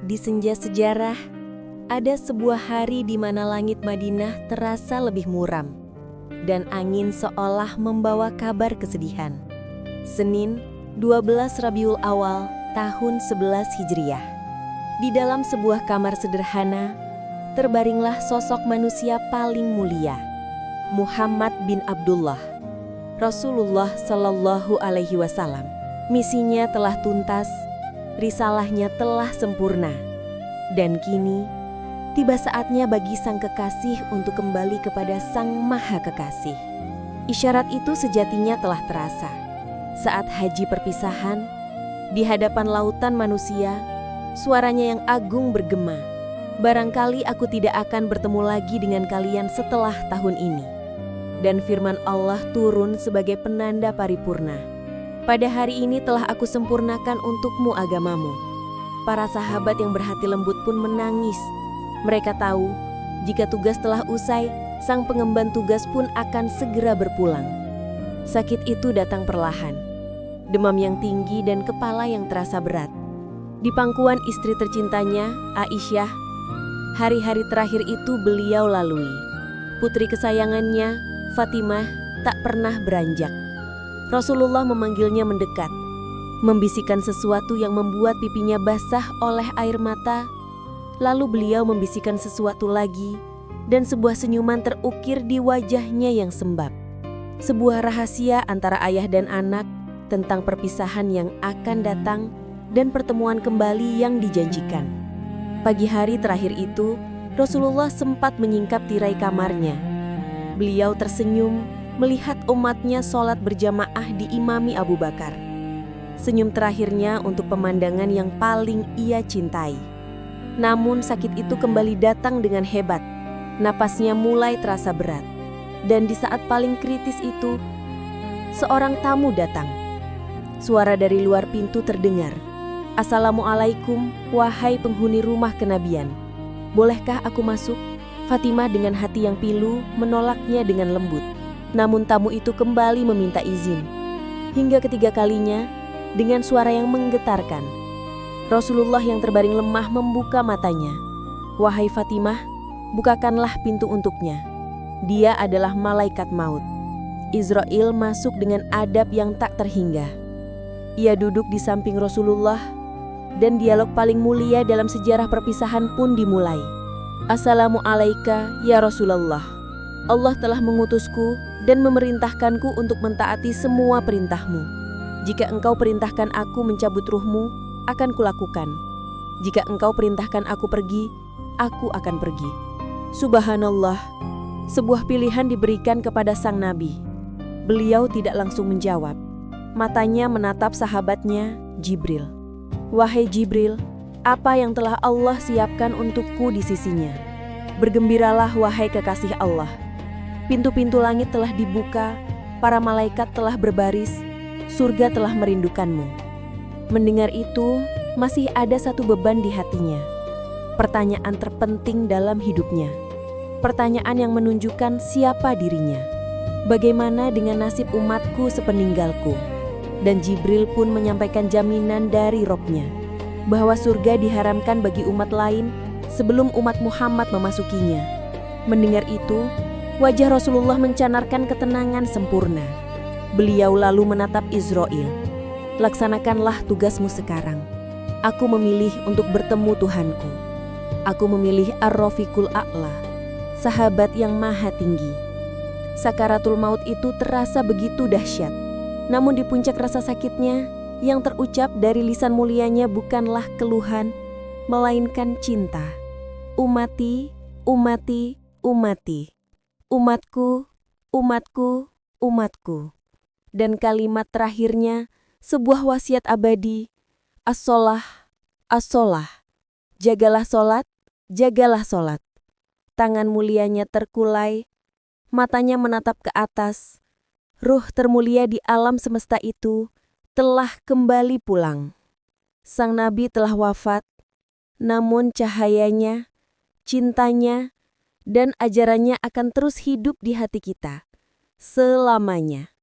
Di senja sejarah, ada sebuah hari di mana langit Madinah terasa lebih muram, dan angin seolah membawa kabar kesedihan. Senin, 12 Rabiul Awal, tahun 11 Hijriah. Di dalam sebuah kamar sederhana, terbaringlah sosok manusia paling mulia, Muhammad bin Abdullah. Rasulullah Shallallahu Alaihi Wasallam. Misinya telah tuntas, risalahnya telah sempurna, dan kini tiba saatnya bagi sang kekasih untuk kembali kepada Sang Maha Kekasih. Isyarat itu sejatinya telah terasa saat haji perpisahan, di hadapan lautan manusia, suaranya yang agung bergema, "Barangkali aku tidak akan bertemu lagi dengan kalian setelah tahun ini." Dan firman Allah turun sebagai penanda paripurna, "Pada hari ini telah aku sempurnakan untukmu agamamu." Para sahabat yang berhati lembut pun menangis. Mereka tahu, jika tugas telah usai, sang pengemban tugas pun akan segera berpulang. Sakit itu datang perlahan, demam yang tinggi dan kepala yang terasa berat. Di pangkuan istri tercintanya, Aisyah, hari-hari terakhir itu beliau lalui. Putri kesayangannya, Fatimah, tak pernah beranjak. Rasulullah memanggilnya mendekat, membisikkan sesuatu yang membuat pipinya basah oleh air mata. Lalu beliau membisikkan sesuatu lagi, dan sebuah senyuman terukir di wajahnya yang sembab. Sebuah rahasia antara ayah dan anak tentang perpisahan yang akan datang dan pertemuan kembali yang dijanjikan. Pagi hari terakhir itu, Rasulullah sempat menyingkap tirai kamarnya. Beliau tersenyum melihat umatnya sholat berjamaah diimami Abu Bakar. Senyum terakhirnya untuk pemandangan yang paling ia cintai. Namun sakit itu kembali datang dengan hebat. Napasnya mulai terasa berat. Dan di saat paling kritis itu, seorang tamu datang. Suara dari luar pintu terdengar, "Assalamualaikum, wahai penghuni rumah kenabian. Bolehkah aku masuk?" Fatimah dengan hati yang pilu menolaknya dengan lembut. Namun tamu itu kembali meminta izin. Hingga ketiga kalinya, dengan suara yang menggetarkan, Rasulullah yang terbaring lemah membuka matanya. "Wahai Fatimah, bukakanlah pintu untuknya. Dia adalah malaikat maut." Israel masuk dengan adab yang tak terhingga. Ia duduk di samping Rasulullah, dan dialog paling mulia dalam sejarah perpisahan pun dimulai. "Assalamualaikum ya Rasulullah. Allah telah mengutusku dan memerintahkanku untuk mentaati semua perintahmu. Jika engkau perintahkan aku mencabut ruhmu, akan kulakukan. Jika engkau perintahkan aku pergi, aku akan pergi." Subhanallah, sebuah pilihan diberikan kepada sang Nabi. Beliau tidak langsung menjawab. Matanya menatap sahabatnya, Jibril. "Wahai Jibril, apa yang telah Allah siapkan untukku di sisinya? Bergembiralah wahai kekasih Allah. Pintu-pintu langit telah dibuka, para malaikat telah berbaris, surga telah merindukanmu." Mendengar itu, masih ada satu beban di hatinya. Pertanyaan terpenting dalam hidupnya. Pertanyaan yang menunjukkan siapa dirinya. Bagaimana dengan nasib umatku sepeninggalku? Dan Jibril pun menyampaikan jaminan dari Robnya, bahwa surga diharamkan bagi umat lain sebelum umat Muhammad memasukinya. Mendengar itu, wajah Rasulullah mencanarkan ketenangan sempurna. Beliau lalu menatap Israel. "Laksanakanlah tugasmu sekarang. Aku memilih untuk bertemu Tuhanku. Aku memilih Ar-Rafiqul A'la, sahabat yang maha tinggi." Sakaratul maut itu terasa begitu dahsyat. Namun di puncak rasa sakitnya, yang terucap dari lisan mulianya bukanlah keluhan, melainkan cinta. "Umati, umati, umati. Umatku, umatku, umatku." Dan kalimat terakhirnya, sebuah wasiat abadi, "As-sholah, as-sholah. Jagalah sholat, jagalah sholat." Tangan mulianya terkulai, matanya menatap ke atas. Ruh termulia di alam semesta itu telah kembali pulang. Sang Nabi telah wafat, namun cahayanya, cintanya, dan ajarannya akan terus hidup di hati kita selamanya.